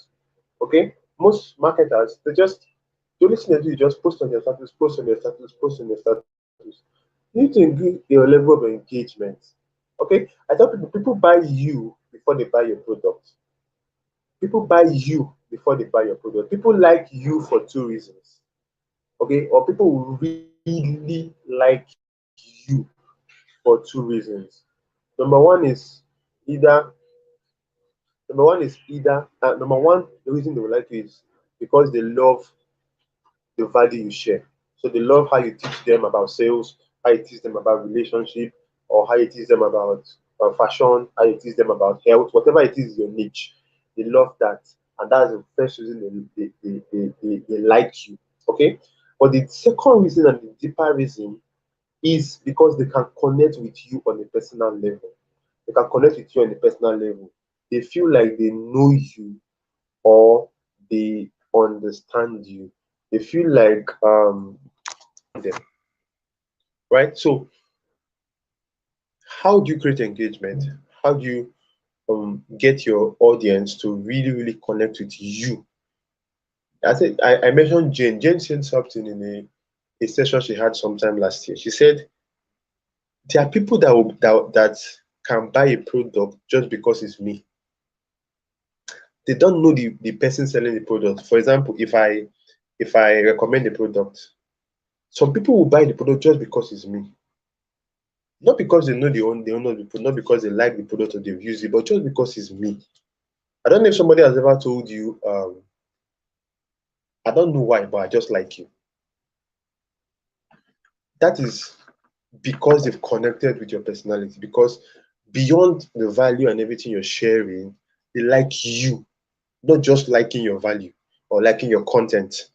Okay. Most marketers, the only thing they do is just post on your status, post on your status, post on your status. You need to increase your level of engagement. Okay. I tell people buy you before they buy your product. People buy you before they buy your product. People like you for two reasons. Okay, or people will really like you for two reasons. Number one is either number one, the reason they will like you is because they love the value you share. So they love how you teach them about sales, how you teach them about relationship, or how you teach them about fashion, how you teach them about health, whatever it is your niche. They love that, and that's the first reason they like you. Okay, but the second reason and the deeper reason is because they can connect with you on a personal level. They can connect with you on a personal level. They feel like they know you or they understand you. They feel like them, right? So how do you create engagement? How do you get your audience to really, really connect with you? I mentioned Jane. Jane said something in a session she had sometime last year. She said There are people that can buy a product just because it's me. They don't know the person selling the product. For example, if I recommend a product, some people will buy the product just because it's me. Not because they know the owner of the product, not because they like the product or they've used it, but just because it's me. I don't know if somebody has ever told you, I don't know why, but I just like you. That is because they've connected with your personality. Because beyond the value and everything you're sharing, they like you, not just liking your value or liking your content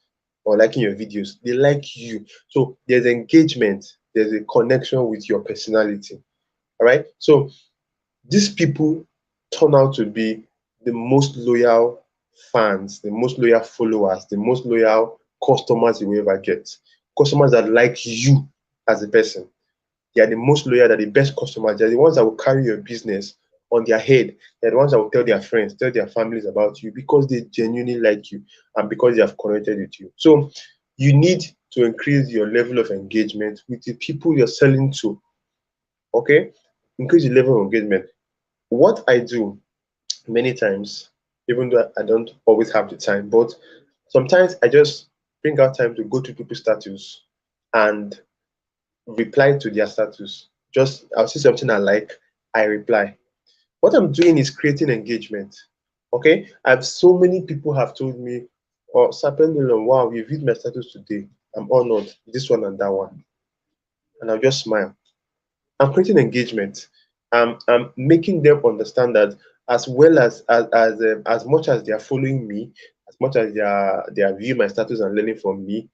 or liking your videos. They like you. So there's engagement, there's a connection with your personality. All right. So these people turn out to be the most loyal fans, the most loyal followers, the most loyal customers you will ever get. Customers that like you as a person. They are the most loyal, they're the best customers. They're the ones that will carry your business on their head. They're the ones that will tell their friends, tell their families about you because they genuinely like you and because they have connected with you. So you need to increase your level of engagement with the people you're selling to. Okay? Increase the level of engagement. What I do many times, even though I don't always have the time, but sometimes I just bring out time to go to people's status and reply to their status. Just I'll see something I like, I reply. What I'm doing is creating engagement. Okay, I've so many people have told me, "Oh, Sapendulum, wow, you viewed my status today. I'm honored. This one and that one," and I'll just smile. I'm creating engagement. I'm making them understand that as well as much as they are following me, as much as they are viewing my status and learning from me,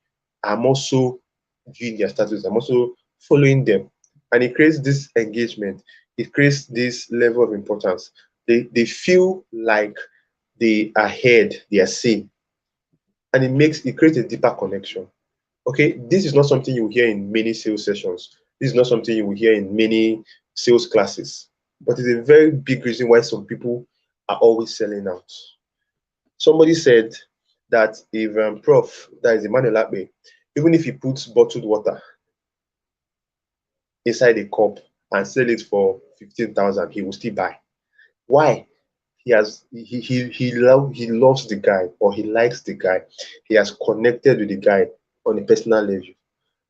I'm also viewing their status. I'm also following them, and it creates this engagement. It creates this level of importance. They feel like they are heard, they are seen, and it creates a deeper connection. Okay, this is not something you will hear in many sales sessions. This is not something you will hear in many sales classes, but it's a very big reason why some people are always selling out. Somebody said that if Prof, that is Emmanuel Ape, even if he puts bottled water inside a cup and sell it for 15,000, he will still buy. Why? He loves the guy or he likes the guy. He has connected with the guy on a personal level.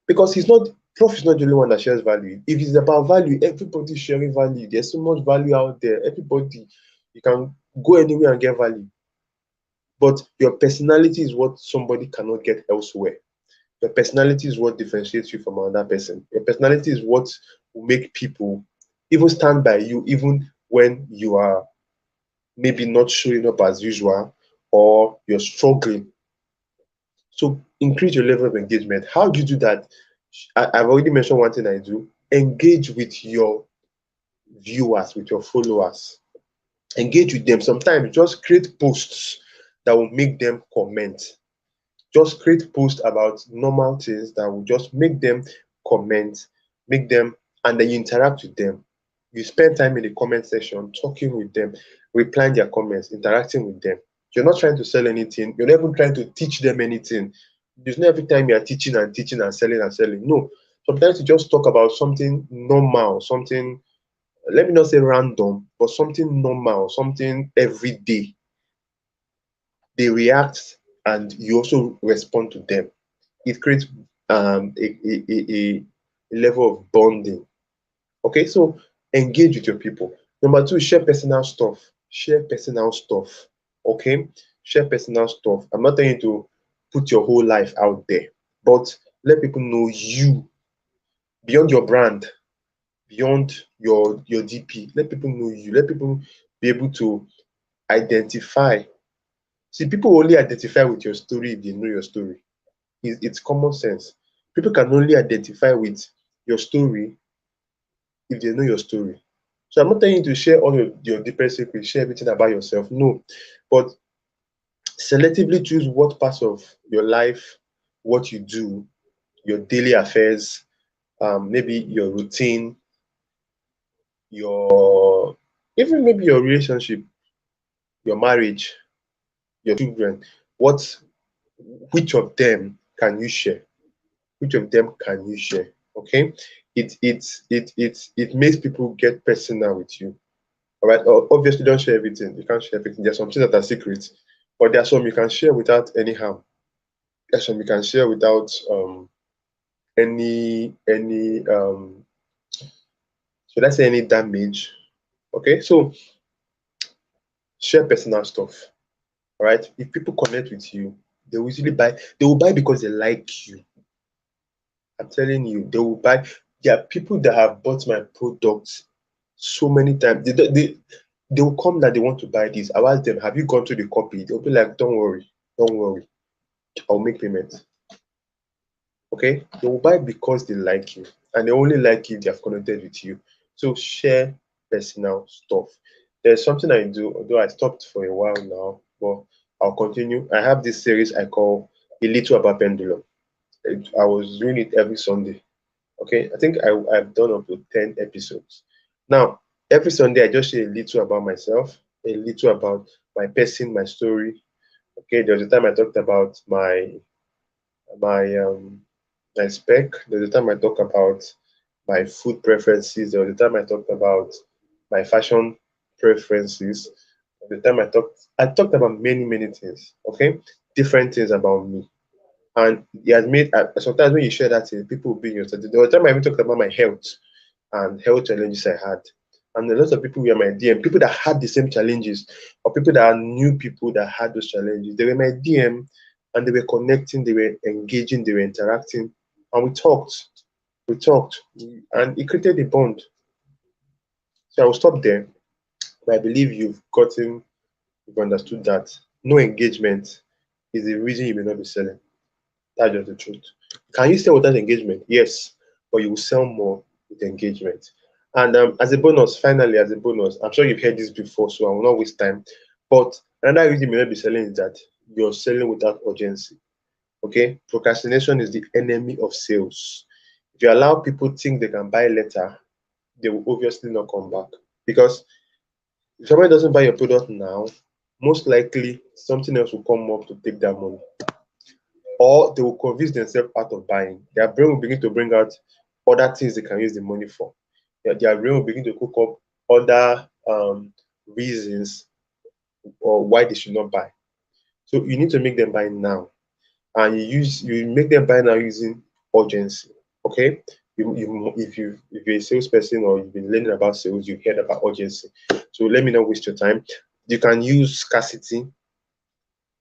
Because he's not Prof is not the only one that shares value. If it's about value, everybody's sharing value. There's so much value out there. Everybody, you can go anywhere and get value. But your personality is what somebody cannot get elsewhere. Your personality is what differentiates you from another person. Your personality is what will make people even stand by you, even when you are maybe not showing up as usual or you're struggling. So increase your level of engagement. How do you do that? I've already mentioned one thing I do. Engage with your viewers, with your followers. Engage with them. Sometimes just create posts that will make them comment. Just create posts about normal things that will just make them comment, make them, and then you interact with them. You spend time in the comment section talking with them, replying their comments, interacting with them. You're not trying to sell anything. You're not even trying to teach them anything. There's not every time you're teaching and teaching and selling and selling. No. Sometimes you just talk about something normal, something, let me not say random, but something normal, something everyday. They react and you also respond to them. It creates a level of bonding. Okay, so engage with your people. Number two, share personal stuff. Share personal stuff. Okay, share personal stuff. I'm not telling you to put your whole life out there, but let people know you beyond your brand, beyond your DP. Let people know you. Let people be able to identify. See, people only identify with your story if they know your story. It's common sense. People can only identify with your story if they know your story. So I'm not telling you to share all your deepest secrets, share everything about yourself. No. But selectively choose what parts of your life, what you do, your daily affairs, maybe your routine, your even maybe your relationship, your marriage, your children. What which of them can you share? Which of them can you share? Okay. it makes people get personal with you. All right. Obviously, don't share everything. You can't share everything. There's some things that are secret, but there are some you can share without any harm. There's some you can share without any should I say any damage. Okay. So share personal stuff. All right. If people connect with you, they will usually buy. They will buy because they like you. I'm telling you, they will buy. There are people that have bought my products so many times. They will come that they want to buy this. I ask them, have you gone through the copy? They'll be like, don't worry, I'll make payment. Okay? They will buy because they like you. And they only like you if they have connected with you. So share personal stuff. There's something I do, although I stopped for a while now, but I'll continue. I have this series I call A Little About Pendulum. I was doing it every Sunday. Okay, I think I've done up to 10 episodes. Now, every Sunday, I just share a little about myself, a little about my person, my story. Okay, there was a time I talked about my my spec. There's a time I talked about my food preferences. There was a time I talked about my fashion preferences. The time I talked about many things. Okay, different things about me. And it has made sometimes when you share that thing, people will be in your study. There was a time I even talked about my health and health challenges I had. And a lot of people were my DM, people that had the same challenges, or people that are new people that had those challenges. They were my DM and they were connecting, they were engaging, they were interacting, and we talked. We talked, and it created a bond. So I will stop there. But I believe you've understood that no engagement is the reason you may not be selling. That's just the truth. Can you sell without engagement? Yes, but you will sell more with engagement. And as a bonus, finally, as a bonus, I'm sure you've heard this before, so I will not waste time. But another reason you may not be selling is that you're selling without urgency. Okay? Procrastination is the enemy of sales. If you allow people to think they can buy later, they will obviously not come back. Because if somebody doesn't buy your product now, most likely something else will come up to take that money, or they will convince themselves out of buying. Their brain will begin to bring out other things they can use the money for. Their brain will begin to cook up other reasons or why they should not buy. So you need to make them buy now, and you make them buy now using urgency. Okay, if you're a salesperson or you've been learning about sales, you've heard about urgency. So let me not waste your time. You can use scarcity.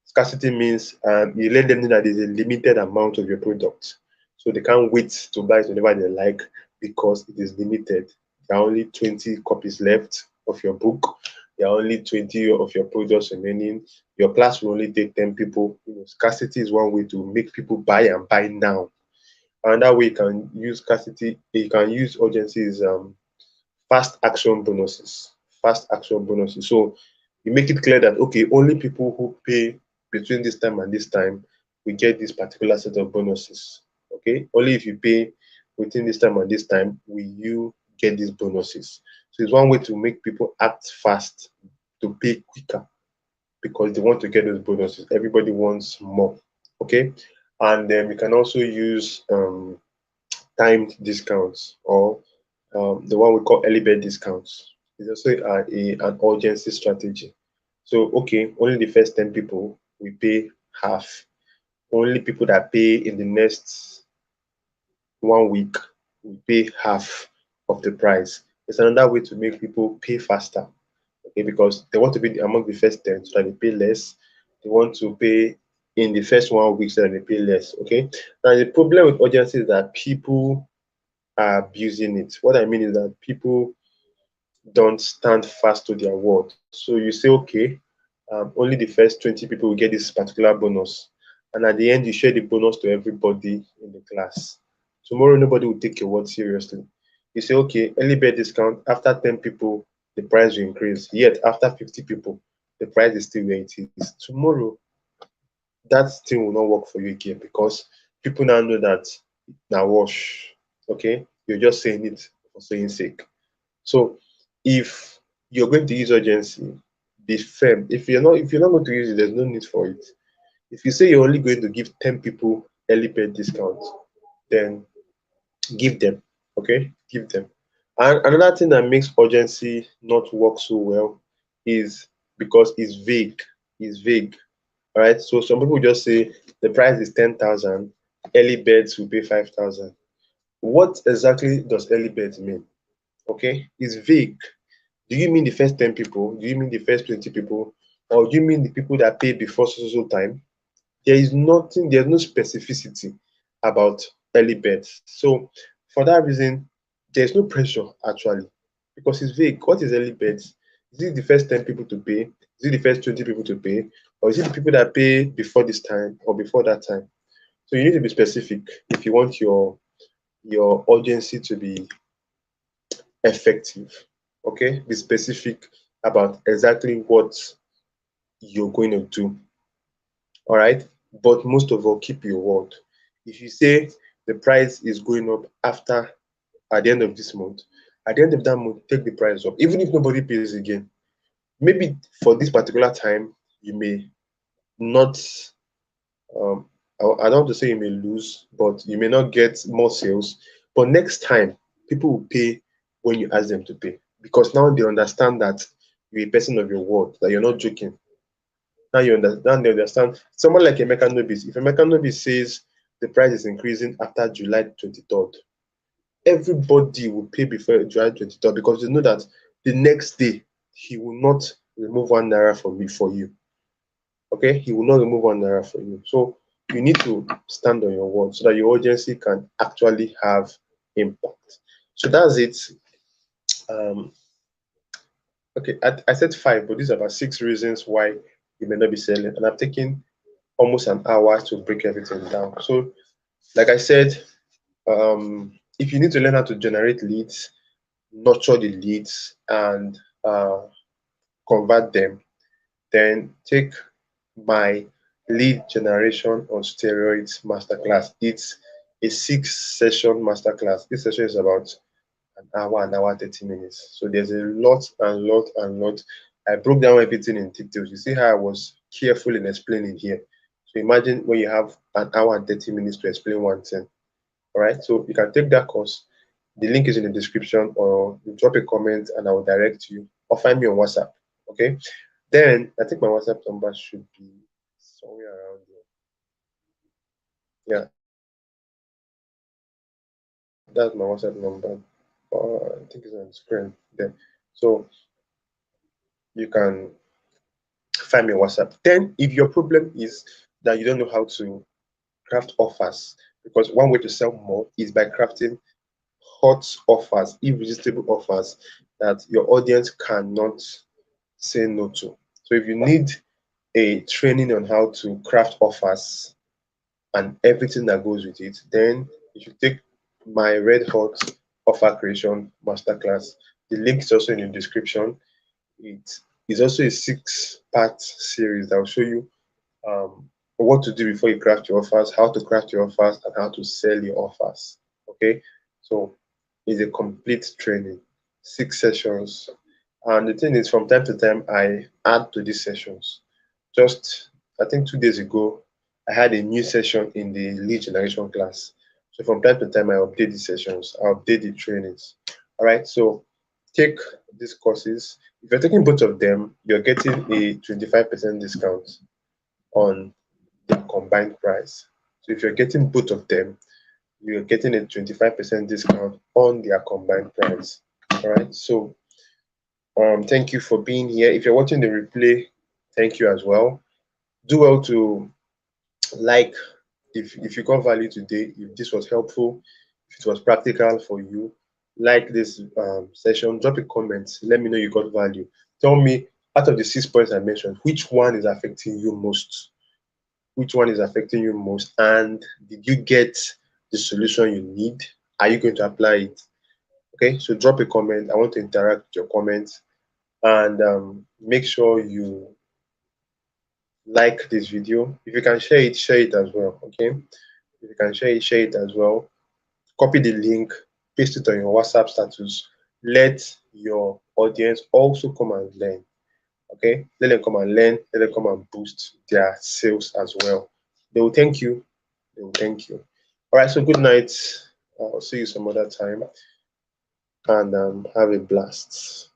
Scarcity means you let them know that there's a limited amount of your product. So they can't wait to buy it whenever they like because it is limited. There are only 20 copies left of your book. There are only 20 of your products remaining. Your class will only take 10 people. Scarcity is one way to make people buy and buy now. Another way you can use scarcity, you can use urgency is fast action bonuses. Fast action bonuses. So you make it clear that okay, only people who pay between this time and this time will get this particular set of bonuses. Okay, only if you pay within this time and this time will you get these bonuses. So it's one way to make people act fast, to pay quicker because they want to get those bonuses. Everybody wants more. Okay, and then we can also use timed discounts or the one we call early bird discounts. It's also an urgency strategy. So, okay, only the first 10 people we pay half. Only people that pay in the next 1 week we pay half of the price. It's another way to make people pay faster. Okay, because they want to be among the first 10 so that they pay less. They want to pay in the first 1 week so that they pay less. Okay. Now the problem with urgency is that people are abusing it. What I mean is that people don't stand fast to their word. So you say, okay, only the first 20 people will get this particular bonus. And at the end, you share the bonus to everybody in the class. Tomorrow, nobody will take your word seriously. You say, okay, early bird discount, after 10 people, the price will increase. Yet, after 50 people, the price is still where it is. Tomorrow, that thing will not work for you again because people now know that now wash. Okay, you're just saying it for saying sake. So if you're going to use urgency, be firm. If you're not going to use it, there's no need for it. If you say you're only going to give 10 people early bird discount, then give them. Okay, give them. And another thing that makes urgency not work so well is because it's vague. It's vague. All right. So some people just say the price is 10,000, early birds will pay 5,000. What exactly does early birds mean? Okay, it's vague. Do you mean the first 10 people? Do you mean the first 20 people? Or do you mean the people that pay before so time? There is nothing, there's no specificity about early birds. So for that reason, there's no pressure actually because it's vague. What is early birds? Is it the first 10 people to pay? Is it the first 20 people to pay? Or is it the people that pay before this time or before that time? So you need to be specific if you want your urgency to be effective. Okay, be specific about exactly what you're going to do. All right, but most of all, keep your word. If you say the price is going up after at the end of this month, at the end of that month, take the price up, even if nobody pays again. Maybe for this particular time, you may not. Um, I don't want to say you may lose, but you may not get more sales. But next time, people will pay when you ask them to pay because now they understand that you're a person of your word, that you're not joking. Now they understand. Someone like Emeka Nobis, if Emeka Nobis says the price is increasing after July 23rd, everybody will pay before July 23rd because they know that the next day he will not remove 1 naira from me for you. Okay, he will not remove 1 naira for you. So you need to stand on your word so that your urgency can actually have impact. So that's it. Um, okay, I said five, but these are about 6 reasons why you may not be selling, and I've taken almost an hour to break everything down. So, like I said, if you need to learn how to generate leads, nurture the leads, and convert them, then take my lead generation on steroids masterclass. It's a 6 session masterclass. This session is about an hour, 30 minutes. So there's a lot and lot and lot. I broke down everything in details. You see how I was careful in explaining here. So imagine when you have an hour and 30 minutes to explain one thing. All right. So you can take that course. The link is in the description, or you drop a comment and I will direct you, or find me on WhatsApp. Okay. Then I think my WhatsApp number should be somewhere around there. Yeah, that's my WhatsApp number. I think it's on the screen there. So you can find me on WhatsApp. Then, if your problem is that you don't know how to craft offers, because one way to sell more is by crafting hot offers, irresistible offers that your audience cannot say no to. So, if you need a training on how to craft offers and everything that goes with it, then you should take my Red Hot Offer Creation Masterclass. The link is also in the description. It is also a 6 part series that will show you what to do before you craft your offers, how to craft your offers, and how to sell your offers. Okay, so it's a complete training, 6 sessions. And the thing is, from time to time, I add to these sessions. Just, I think 2 days ago, I had a new session in the lead generation class. So from time to time, I update the sessions, I update the trainings. All right, so take these courses. If you're taking both of them, you're getting a 25% discount on the combined price. So if you're getting both of them, you're getting a 25% discount on their combined price. All right. So thank you for being here. If you're watching the replay, thank you as well. Do well to like if you got value today, if this was helpful, if it was practical for you, like this session, drop a comment. Let me know you got value. Tell me out of the 6 points I mentioned, which one is affecting you most? Which one is affecting you most, and did you get the solution you need? Are you going to apply it? Okay, so drop a comment. I want to interact with your comments, and make sure you like this video. If you can share it as well. Okay, if you can share it as well. Copy the link, paste it on your WhatsApp status. Let your audience also come and learn. Okay, let them come and learn. Let them come and boost their sales as well. They will thank you. They will thank you. All right, so good night. I'll see you some other time, and have a blast.